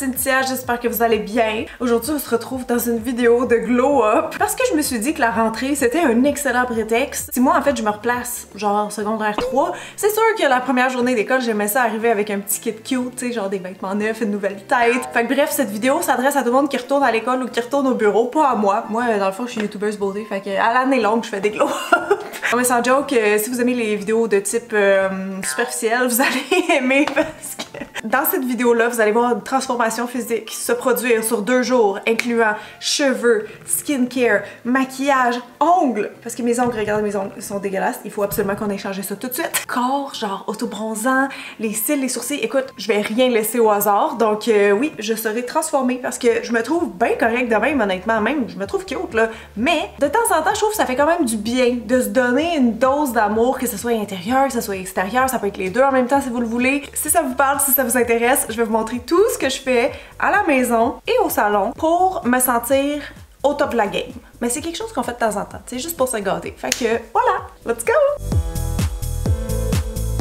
Cynthia, j'espère que vous allez bien. Aujourd'hui, on se retrouve dans une vidéo de glow up parce que je me suis dit que la rentrée, c'était un excellent prétexte. Si moi, en fait, je me replace, genre secondaire 3, c'est sûr que la première journée d'école, j'aimais ça arriver avec un petit kit cute, tu sais, genre des vêtements neufs, une nouvelle tête. Fait que bref, cette vidéo s'adresse à tout le monde qui retourne à l'école ou qui retourne au bureau, pas à moi. Moi, dans le fond, je suis youtubeuse beauté, fait que à l'année longue, je fais des glow up. Non mais sans joke, si vous aimez les vidéos de type superficiel, vous allez aimer parce que dans cette vidéo-là, vous allez voir une transformation physique se produire sur 2 jours, incluant cheveux, skincare, maquillage, ongles. Parce que mes ongles, regardez mes ongles, ils sont dégueulasses. Il faut absolument qu'on ait changé ça tout de suite. Corps, genre auto-bronzant, les cils, les sourcils. Écoute, je vais rien laisser au hasard. Donc oui, je serai transformée parce que je me trouve bien correcte de même, honnêtement. Même, je me trouve cute, là. Mais de temps en temps, je trouve que ça fait quand même du bien de se donner une dose d'amour, que ce soit intérieur, que ce soit extérieur, ça peut être les deux en même temps si vous le voulez. Si ça vous parle, si ça vous intéresse, je vais vous montrer tout ce que je fais à la maison et au salon pour me sentir au top de la game. Mais c'est quelque chose qu'on fait de temps en temps, c'est juste pour se gâter. Fait que voilà, let's go!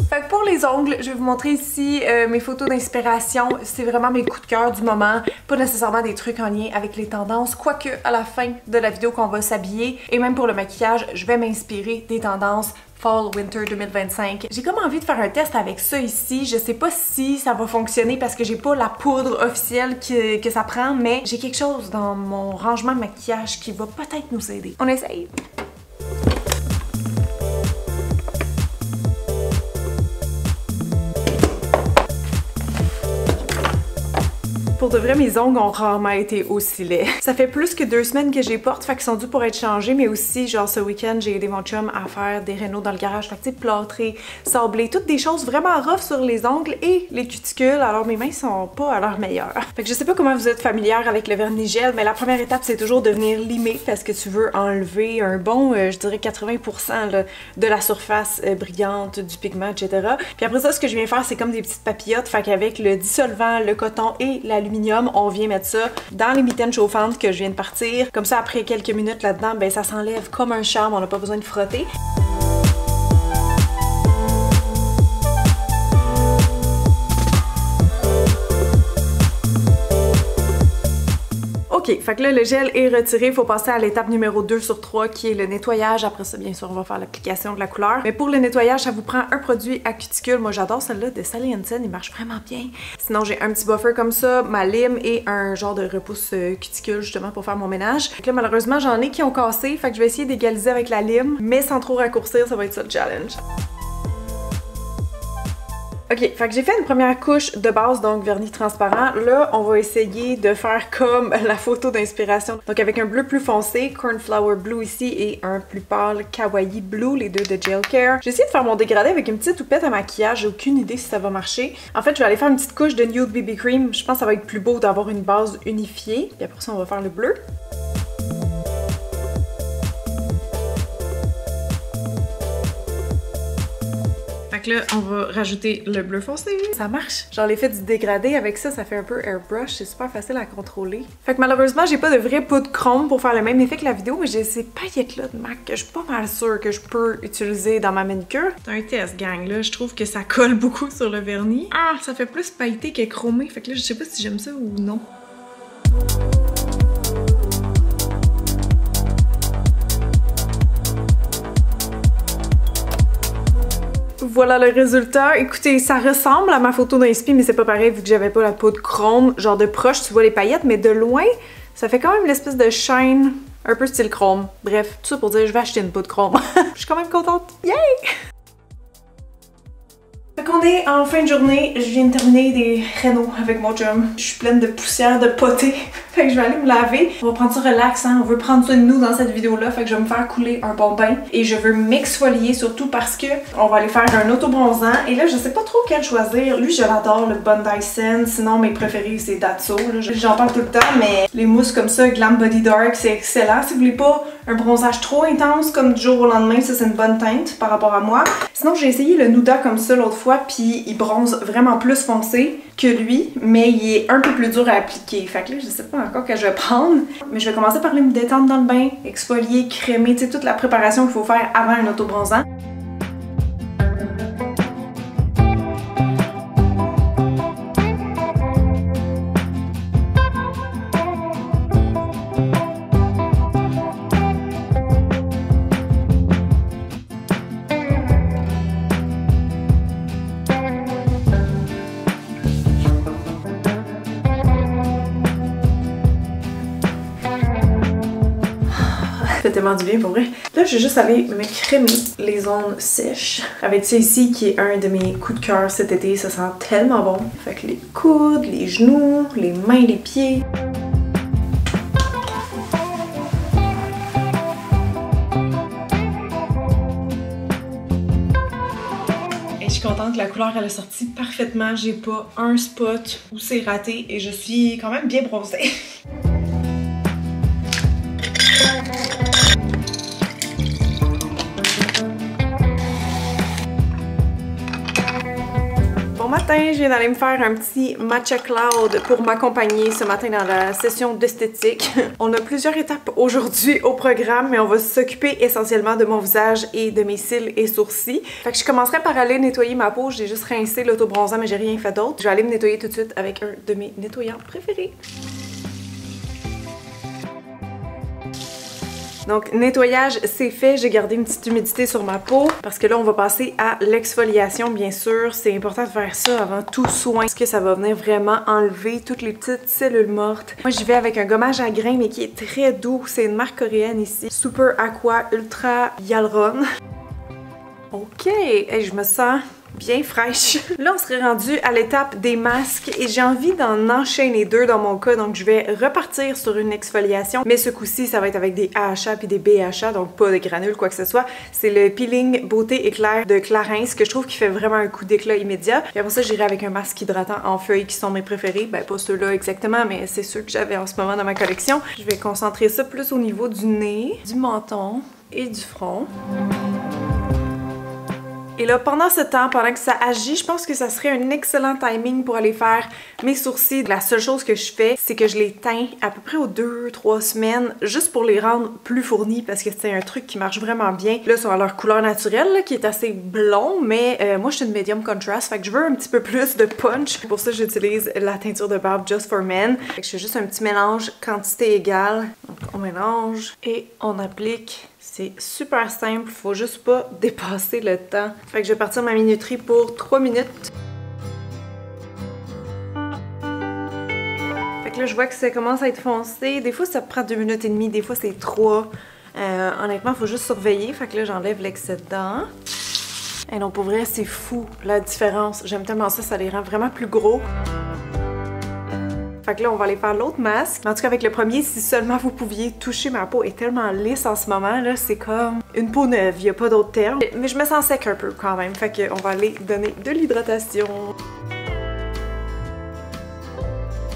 Fait que pour les ongles, je vais vous montrer ici mes photos d'inspiration. C'est vraiment mes coups de cœur du moment. Pas nécessairement des trucs en lien avec les tendances, quoique à la fin de la vidéo qu'on va s'habiller. Et même pour le maquillage, je vais m'inspirer des tendances Fall Winter 2025. J'ai comme envie de faire un test avec ça ici. Je sais pas si ça va fonctionner parce que j'ai pas la poudre officielle que ça prend, mais j'ai quelque chose dans mon rangement de maquillage qui va peut-être nous aider. On essaye! Pour de vrai, mes ongles ont rarement été aussi laids. Ça fait plus que 2 semaines que je les porte, fait qu'ils sont dus pour être changés, mais aussi, genre, ce week-end, j'ai aidé mon chum à faire des rénaux dans le garage. Fait que, tu sais, plâtré, sablé, toutes des choses vraiment rough sur les ongles et les cuticules, alors mes mains sont pas à leur meilleur. Fait que je sais pas comment vous êtes familière avec le vernis gel, mais la première étape, c'est toujours de venir limer parce que tu veux enlever un bon, je dirais 80% là, de la surface brillante, du pigment, etc. Puis après ça, ce que je viens faire, c'est comme des petites papillotes, fait qu'avec le dissolvant, le coton et l'aluminium, on vient mettre ça dans les mitaines chauffantes que je viens de partir. Comme ça, après quelques minutes là-dedans, ben ça s'enlève comme un charme, on n'a pas besoin de frotter. Ok, fait que là, le gel est retiré, il faut passer à l'étape numéro 2 sur 3 qui est le nettoyage. Après ça, bien sûr, on va faire l'application de la couleur. Mais pour le nettoyage, ça vous prend un produit à cuticule. Moi, j'adore celle-là de Sally Hansen, il marche vraiment bien. Sinon, j'ai un petit buffer comme ça, ma lime et un genre de repousse cuticule justement pour faire mon ménage. Fait que là, malheureusement, j'en ai qui ont cassé, fait que je vais essayer d'égaliser avec la lime, mais sans trop raccourcir, ça va être ça le challenge. Ok, fait que j'ai fait une première couche de base, donc vernis transparent. Là, on va essayer de faire comme la photo d'inspiration. Donc avec un bleu plus foncé, Cornflower Blue ici, et un plus pâle Kawaii Blue, les deux de Gel Care. J'ai essayé de faire mon dégradé avec une petite houppette à maquillage, j'ai aucune idée si ça va marcher. En fait, je vais aller faire une petite couche de Nude BB Cream. Je pense que ça va être plus beau d'avoir une base unifiée. Et après ça, on va faire le bleu. Fait que là, on va rajouter le bleu foncé. Ça marche! Genre l'effet du dégradé avec ça, ça fait un peu airbrush, c'est super facile à contrôler. Fait que malheureusement, j'ai pas de vraie poudre chrome pour faire le même effet que la vidéo, mais j'ai ces paillettes-là de MAC que je suis pas mal sûre que je peux utiliser dans ma manicure. C'est un test, gang, là. Je trouve que ça colle beaucoup sur le vernis. Ah! Ça fait plus pailleté que chromé, fait que là, je sais pas si j'aime ça ou non. Voilà le résultat. Écoutez, ça ressemble à ma photo d'inspi, mais c'est pas pareil vu que j'avais pas la poudre chrome. Genre de proche, tu vois les paillettes, mais de loin, ça fait quand même l'espèce de shine un peu style chrome. Bref, tout ça pour dire je vais acheter une poudre chrome. Je suis quand même contente. Yay! Fait qu'on est en fin de journée, je viens de terminer des rénaux avec mon chum. Je suis pleine de poussière, de potée. Fait que je vais aller me laver. On va prendre ça relax, hein. On veut prendre soin de nous dans cette vidéo-là. Fait que je vais me faire couler un bon bain. Et je veux m'exfolier surtout parce que on va aller faire un auto-bronzant. Et là, je sais pas trop quel choisir. Lui, je l'adore, le Bondi Sen. Sinon, mes préférés, c'est Datso. J'en parle tout le temps, mais les mousses comme ça, Glam Body Dark, c'est excellent. Si vous voulez pas un bronzage trop intense comme du jour au lendemain, ça c'est une bonne teinte par rapport à moi. Sinon, j'ai essayé le Nuda comme ça l'autre fois, puis il bronze vraiment plus foncé que lui, mais il est un peu plus dur à appliquer. Fait que là, je sais pas encore que je vais prendre, mais je vais commencer par aller me détendre dans le bain, exfolier, crémer, tu sais, toute la préparation qu'il faut faire avant un auto-bronzant. tellement du bien pour vrai. Là, je vais juste aller me crémer les zones sèches avec ça ici qui est un de mes coups de cœur cet été. Ça sent tellement bon. Fait que les coudes, les genoux, les mains, les pieds. Je suis contente, la couleur elle est sortie parfaitement. J'ai pas un spot où c'est raté et je suis quand même bien bronzée. Bon matin, je viens d'aller me faire un petit matcha cloud pour m'accompagner ce matin dans la session d'esthétique. On a plusieurs étapes aujourd'hui au programme, mais on va s'occuper essentiellement de mon visage et de mes cils et sourcils. Fait que je commencerai par aller nettoyer ma peau. J'ai juste rincé l'autobronzant, mais j'ai rien fait d'autre. Je vais aller me nettoyer tout de suite avec un de mes nettoyants préférés. Donc, nettoyage, c'est fait. J'ai gardé une petite humidité sur ma peau parce que là, on va passer à l'exfoliation, bien sûr. C'est important de faire ça avant tout soin parce que ça va venir vraiment enlever toutes les petites cellules mortes. Moi, j'y vais avec un gommage à grains, mais qui est très doux. C'est une marque coréenne ici. Super Aqua Ultra Hyaluron. OK, hey, je me sens bien fraîche. Là, on serait rendu à l'étape des masques et j'ai envie d'en enchaîner deux dans mon cas, donc je vais repartir sur une exfoliation, mais ce coup-ci, ça va être avec des AHA puis des BHA, donc pas de granules, quoi que ce soit. C'est le Peeling Beauté Éclair de Clarins, que je trouve qui fait vraiment un coup d'éclat immédiat. Et après ça, j'irai avec un masque hydratant en feuilles qui sont mes préférés. Ben, pas ceux-là exactement, mais c'est ceux que j'avais en ce moment dans ma collection. Je vais concentrer ça plus au niveau du nez, du menton et du front. Et là, pendant ce temps, pendant que ça agit, je pense que ça serait un excellent timing pour aller faire mes sourcils. La seule chose que je fais, c'est que je les teins à peu près aux 2-3 semaines, juste pour les rendre plus fournis, parce que c'est un truc qui marche vraiment bien. Là, ils sont à leur couleur naturelle, là, qui est assez blond, mais moi, je suis une medium contrast, fait que je veux un petit peu plus de punch. Pour ça, j'utilise la teinture de barbe Just for Men. Fait que je fais juste un petit mélange, quantité égale. Donc, on mélange et on applique. C'est super simple, faut juste pas dépasser le temps. Fait que je vais partir ma minuterie pour 3 minutes. Fait que là, je vois que ça commence à être foncé. Des fois, ça prend 2 minutes et demie, des fois, c'est 3. Honnêtement, faut juste surveiller. Fait que là, j'enlève l'excédent. Et non, pour vrai, c'est fou la différence. J'aime tellement ça, ça les rend vraiment plus gros. Fait que là, on va aller faire l'autre masque. En tout cas, avec le premier, si seulement vous pouviez toucher ma peau, est tellement lisse en ce moment, là, c'est comme une peau neuve, il n'y a pas d'autre terme. Mais je me sens sec un peu quand même, fait qu'on va aller donner de l'hydratation.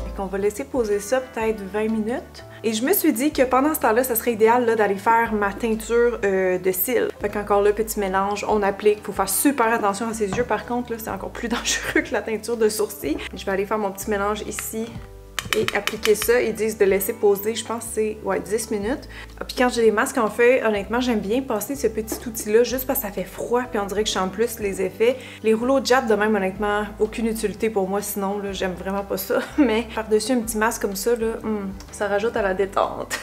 Fait qu'on va laisser poser ça peut-être 20 minutes. Et je me suis dit que pendant ce temps-là, ça serait idéal d'aller faire ma teinture de cils. Fait qu'encore là, petit mélange, on applique. Faut faire super attention à ses yeux. Par contre, là, c'est encore plus dangereux que la teinture de sourcils. Je vais aller faire mon petit mélange ici et appliquer ça. Ils disent de laisser poser, je pense que c'est 10 minutes. Puis quand j'ai des masques en feuille, honnêtement, j'aime bien passer ce petit outil-là juste parce que ça fait froid puis on dirait que je sens plus les effets. Les rouleaux de jatte, de même, honnêtement, aucune utilité pour moi, sinon, là, j'aime vraiment pas ça. Mais par-dessus un petit masque comme ça, là, ça rajoute à la détente.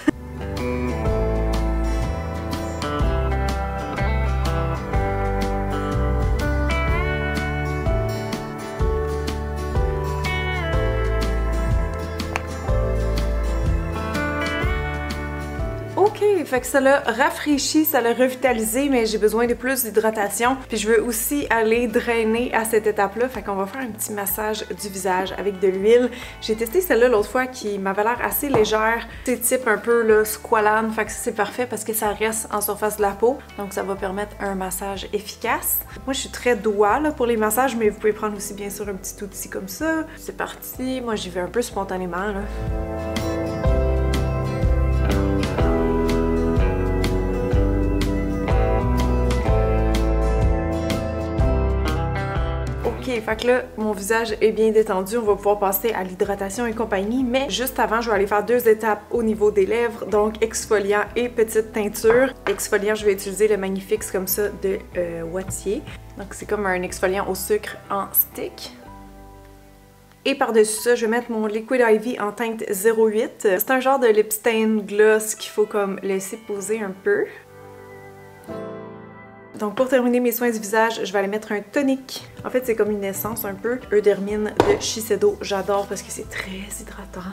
OK, fait que ça l'a rafraîchi, ça l'a revitalisé, mais j'ai besoin de plus d'hydratation. Puis je veux aussi aller drainer à cette étape-là, fait qu'on va faire un petit massage du visage avec de l'huile. J'ai testé celle-là l'autre fois qui m'avait l'air assez légère. C'est type un peu là, squalane, fait que c'est parfait parce que ça reste en surface de la peau. Donc ça va permettre un massage efficace. Moi je suis très doigt là, pour les massages, mais vous pouvez prendre aussi bien sûr un petit outil comme ça. C'est parti, moi j'y vais un peu spontanément là. Ok, fait que là, mon visage est bien détendu, on va pouvoir passer à l'hydratation et compagnie, mais juste avant, je vais aller faire 2 étapes au niveau des lèvres, donc exfoliant et petite teinture. Exfoliant, je vais utiliser le Magnifixe comme ça de Wattier. Donc c'est comme un exfoliant au sucre en stick. Et par-dessus ça, je vais mettre mon Liquid Ivy en teinte 08. C'est un genre de lip stain gloss qu'il faut comme laisser poser un peu. Donc pour terminer mes soins du visage, je vais aller mettre un tonique. En fait, c'est comme une essence un peu. Eudermine de Shiseido. J'adore parce que c'est très hydratant.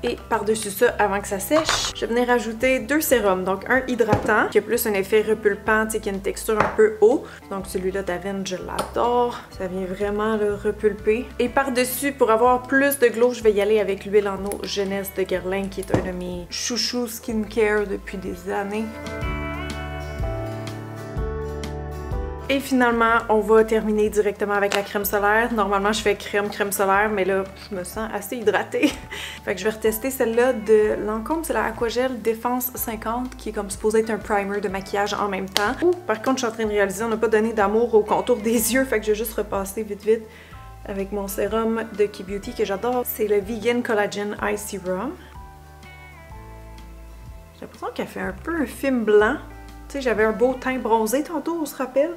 Et par-dessus ça, avant que ça sèche, je vais venir rajouter 2 sérums. Donc un hydratant, qui a plus un effet repulpant, tu sais, qui a une texture un peu eau. Donc celui-là d'Avène, je l'adore. Ça vient vraiment le repulper. Et par-dessus, pour avoir plus de glow, je vais y aller avec l'huile en eau Jeunesse de Guerlain, qui est un de mes chouchous skincare depuis des années. Et finalement, on va terminer directement avec la crème solaire. Normalement, je fais crème solaire, mais là, je me sens assez hydratée. Fait que je vais retester celle-là de Lancôme. C'est la Aquagel Défense 50, qui est comme supposé être un primer de maquillage en même temps. Ouh, par contre, je suis en train de réaliser, on n'a pas donné d'amour au contour des yeux. Fait que je vais juste repasser vite avec mon sérum de Key Beauty que j'adore. C'est le Vegan Collagen Eye Serum. J'ai l'impression qu'elle fait un peu un film blanc. Tu sais, j'avais un beau teint bronzé tantôt, on se rappelle.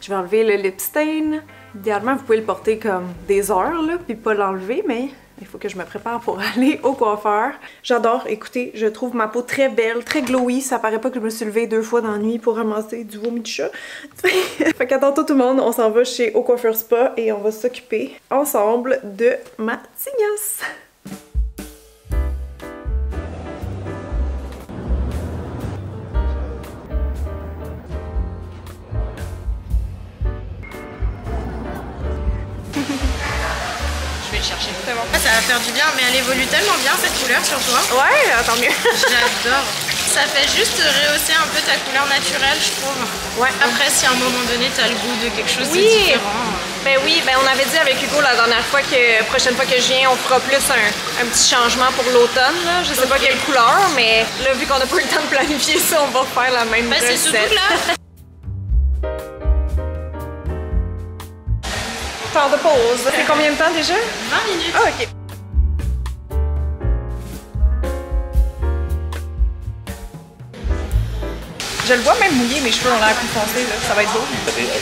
Je vais enlever le lip stain. Idéalement, vous pouvez le porter comme des heures, là, puis pas l'enlever, mais il faut que je me prépare pour aller au coiffeur. J'adore, écoutez, je trouve ma peau très belle, très glowy. Ça paraît pas que je me suis levée 2 fois dans la nuit pour ramasser du vomi de chat. Fait qu'à tantôt tout le monde, on s'en va chez Au Coiffeur Spa et on va s'occuper ensemble de ma tignasse. Chercher. C'est bon. Ça va faire du bien, mais elle évolue tellement bien cette couleur sur toi. Ouais, tant mieux. J'adore. Ça fait juste rehausser un peu ta couleur naturelle, je trouve. Ouais. Après, si à un moment donné, t'as le goût de quelque chose de différent. Ben oui, ben on avait dit avec Hugo la dernière fois que prochaine fois que je viens, on fera plus un petit changement pour l'automne. Je sais pas quelle couleur, mais là, vu qu'on n'a pas eu le temps de planifier ça, on va faire la même recette. C'est surtout que là. Temps de pause. Ça fait combien de temps déjà? 20 minutes. Ah, ok. Je le vois même mouiller, mes cheveux ont l'air plus foncés, là. Ça va être beau.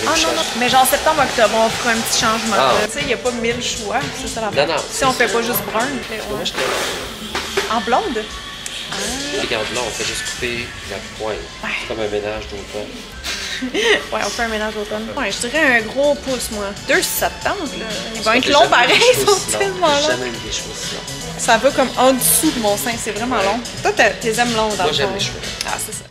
Ah non, non. Mais genre septembre-octobre, on fera un petit changement. Tu sais, il n'y a pas 1000 choix. C'est ça la Non, non. Si on fait pas juste brun. Moi, je te... En blonde? Regarde là, on fait juste couper la pointe. C'est comme un ménage d'automne. Ouais, on fait un ménage d'automne. Ouais, je dirais un gros pouce, moi. 2 septembre, là. Ils vont être longs pareil, ils sont tellement longs. J'ai jamais eu des cheveux si longs. Ça va comme en dessous de mon sein, c'est vraiment long. Toi, t'es aimes longs dans Moi, le j'aime fond. les cheveux. Ah, c'est ça.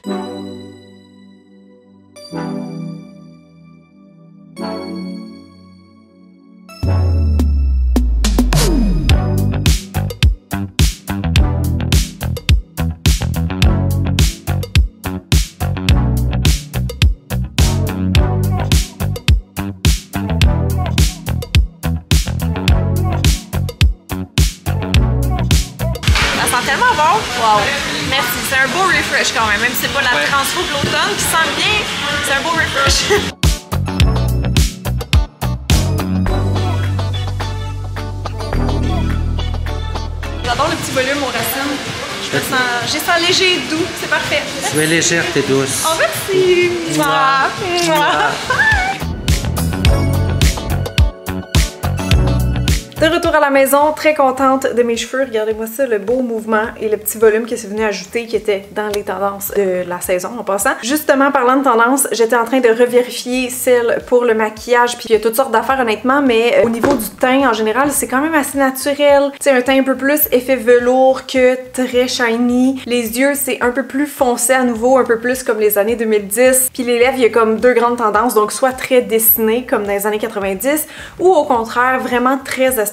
Tellement bon! Wow! Merci, c'est un beau refresh quand même si c'est pas la transfo de l'automne qui sent bien, c'est un beau refresh. J'adore le petit volume aux racines. J'ai sens léger et doux, c'est parfait. Tu es légère, t'es douce. Oh merci! Mouah. Mouah. De retour à la maison, très contente de mes cheveux. Regardez-moi ça, le beau mouvement et le petit volume que c'est venu ajouter qui était dans les tendances de la saison en passant. Justement, parlant de tendances, j'étais en train de revérifier celle pour le maquillage, puis il y a toutes sortes d'affaires honnêtement, mais au niveau du teint en général, c'est quand même assez naturel. C'est un teint un peu plus effet velours que très shiny. Les yeux, c'est un peu plus foncé à nouveau, un peu plus comme les années 2010. Puis les lèvres, il y a comme 2 grandes tendances, donc soit très dessinées comme dans les années 90, ou au contraire, vraiment très estompé.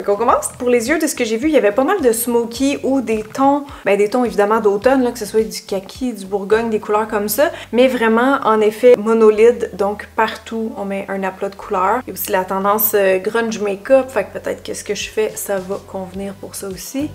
On commence. Pour les yeux, de ce que j'ai vu, il y avait pas mal de smoky ou des tons, des tons évidemment d'automne, que ce soit du kaki, du bourgogne, des couleurs comme ça, mais vraiment en effet monolide, donc partout on met un aplat de couleur. Il y a aussi la tendance grunge make-up, fait que peut-être que ce que je fais, ça va convenir pour ça aussi.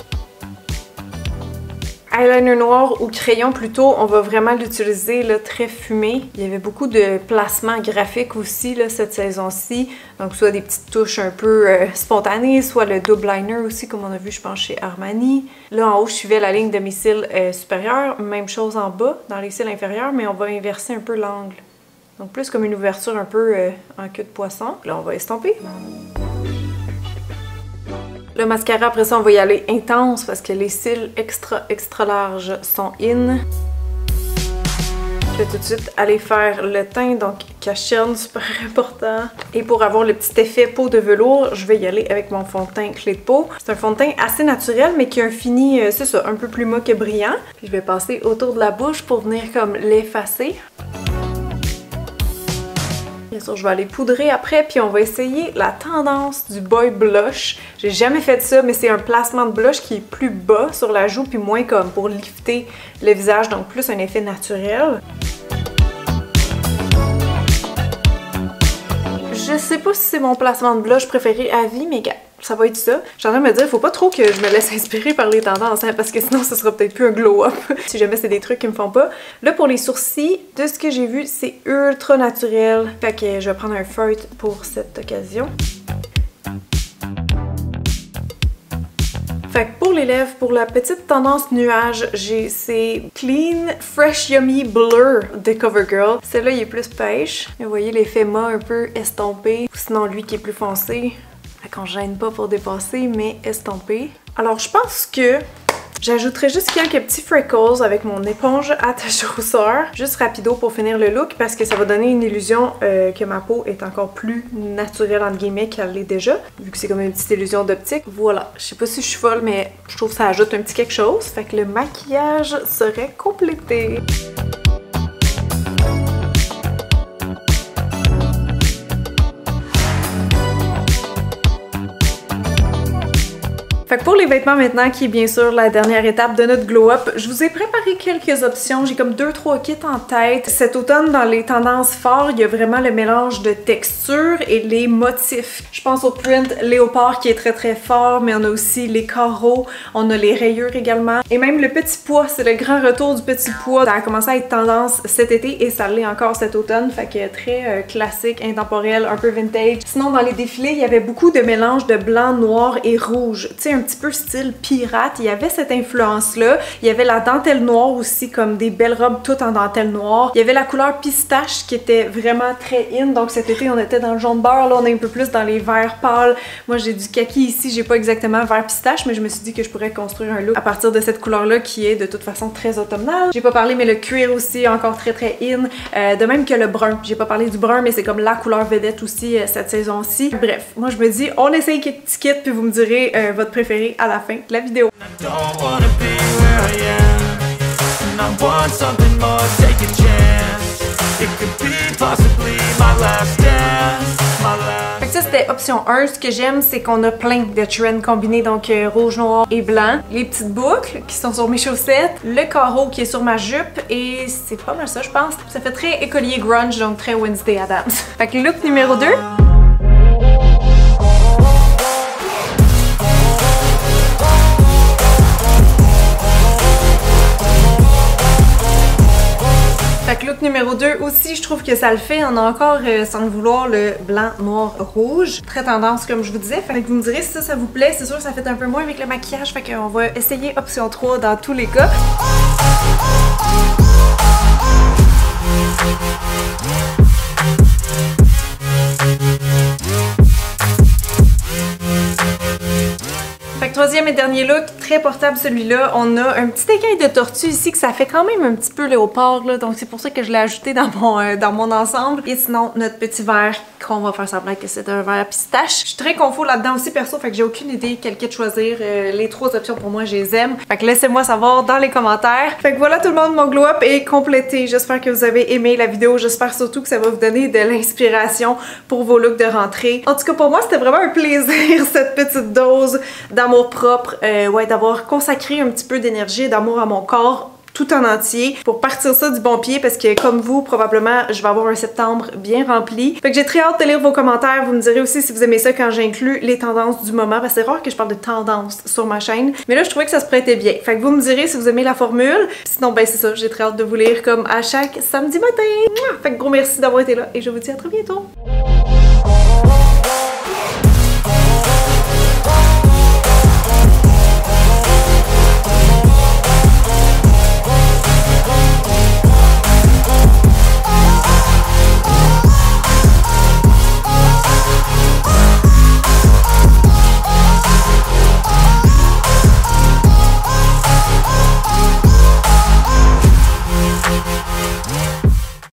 Eyeliner noir ou crayon plutôt, on va vraiment l'utiliser très fumé. Il y avait beaucoup de placements graphiques aussi là, cette saison-ci. Donc soit des petites touches un peu spontanées, soit le double liner aussi comme on a vu je pense chez Armani. Là en haut je suivais la ligne de mes cils supérieurs, même chose en bas dans les cils inférieurs, mais on va inverser un peu l'angle. Donc plus comme une ouverture un peu en queue de poisson. Là on va estomper. Le mascara, après ça, on va y aller intense parce que les cils extra larges sont in. Je vais tout de suite aller faire le teint, donc cacherne, super important. Et pour avoir le petit effet peau de velours, je vais y aller avec mon fond de teint clé de peau. C'est un fond de teint assez naturel, mais qui a un fini, c'est ça, un peu plus mat que brillant. Puis je vais passer autour de la bouche pour venir comme l'effacer. Bien sûr, je vais aller poudrer après, puis on va essayer la tendance du Boy Blush. J'ai jamais fait ça, mais c'est un placement de blush qui est plus bas sur la joue, puis moins comme pour lifter le visage, donc plus un effet naturel. Je sais pas si c'est mon placement de blush préféré à vie, mais ça va être ça. Je suis en train de me dire, faut pas trop que je me laisse inspirer par les tendances, hein, parce que sinon ce sera peut-être plus un glow-up, si jamais c'est des trucs qui me font pas. Là, pour les sourcils, de ce que j'ai vu, c'est ultra naturel. Fait que je vais prendre un feutre pour cette occasion. Fait que pour les lèvres, pour la petite tendance nuage, j'ai ces Clean Fresh Yummy Blur de CoverGirl. Celle-là, il est plus pêche. Vous voyez l'effet mat un peu estompé. Ou sinon, lui qui est plus foncé. Fait qu'on gêne pas pour dépasser, mais estompé. Alors, je pense que j'ajouterai juste quelques petits freckles avec mon éponge attache-rousseur, juste rapido pour finir le look parce que ça va donner une illusion que ma peau est encore plus naturelle entre guillemets qu'elle l'est déjà, vu que c'est comme une petite illusion d'optique. Voilà, je sais pas si je suis folle, mais je trouve que ça ajoute un petit quelque chose, fait que le maquillage serait complété. Fait que pour les vêtements maintenant, qui est bien sûr la dernière étape de notre glow-up, je vous ai préparé quelques options. J'ai comme 2-3 kits en tête. Cet automne, dans les tendances fortes, il y a vraiment le mélange de textures et les motifs. Je pense au print léopard qui est très très fort, mais on a aussi les carreaux, on a les rayures également. Et même le petit pois, c'est le grand retour du petit pois. Ça a commencé à être tendance cet été et ça l'est encore cet automne. Fait que très classique, intemporel, un peu vintage. Sinon, dans les défilés, il y avait beaucoup de mélange de blanc, noir et rouge. Tu sais, un petit peu style pirate, il y avait cette influence-là. Il y avait la dentelle noire aussi, comme des belles robes toutes en dentelle noire. Il y avait la couleur pistache qui était vraiment très in, donc cet été on était dans le jaune beurre, là on est un peu plus dans les verts pâles. Moi j'ai du kaki ici, j'ai pas exactement vert pistache, mais je me suis dit que je pourrais construire un look à partir de cette couleur-là qui est de toute façon très automnale. J'ai pas parlé, mais le cuir aussi, encore très très in. De même que le brun. J'ai pas parlé du brun, mais c'est comme la couleur vedette aussi cette saison-ci. Bref, moi je me dis, on essaye quelques petits kits, puis vous me direz votre préféré à la fin de la vidéo. Fait que ça c'était option 1. Ce que j'aime c'est qu'on a plein de trends combinés, donc rouge, noir et blanc. Les petites boucles qui sont sur mes chaussettes, le carreau qui est sur ma jupe et c'est pas mal ça je pense. Ça fait très écolier grunge, donc très Wednesday Addams. Fait que look numéro 2. Fait que look numéro 2 aussi, je trouve que ça le fait. On a encore, sans le vouloir, le blanc, noir, rouge. Très tendance comme je vous disais. Fait que vous me direz si ça vous plaît. C'est sûr que ça fait un peu moins avec le maquillage. Fait qu'on va essayer option 3 dans tous les cas. Troisième et dernier look, très portable celui-là. On a un petit écaille de tortue ici que ça fait quand même un petit peu léopard là, donc c'est pour ça que je l'ai ajouté dans mon ensemble. Et sinon, notre petit verre qu'on va faire semblant que c'est un verre pistache. Je suis très confo là-dedans aussi perso, fait que j'ai aucune idée quel kit choisir. Les 3 options pour moi, je les aime. Fait que laissez-moi savoir dans les commentaires. Fait que voilà tout le monde, mon glow-up est complété. J'espère que vous avez aimé la vidéo. J'espère surtout que ça va vous donner de l'inspiration pour vos looks de rentrée. En tout cas, pour moi, c'était vraiment un plaisir cette petite dose d'amour propre, ouais, d'avoir consacré un petit peu d'énergie et d'amour à mon corps tout en entier pour partir ça du bon pied parce que comme vous, probablement, je vais avoir un septembre bien rempli. Fait que j'ai très hâte de lire vos commentaires. Vous me direz aussi si vous aimez ça quand j'inclus les tendances du moment parce que c'est rare que je parle de tendances sur ma chaîne. Mais là, je trouvais que ça se prêtait bien. Fait que vous me direz si vous aimez la formule. Sinon, ben c'est ça, j'ai très hâte de vous lire comme à chaque samedi matin. Fait que gros merci d'avoir été là et je vous dis à très bientôt.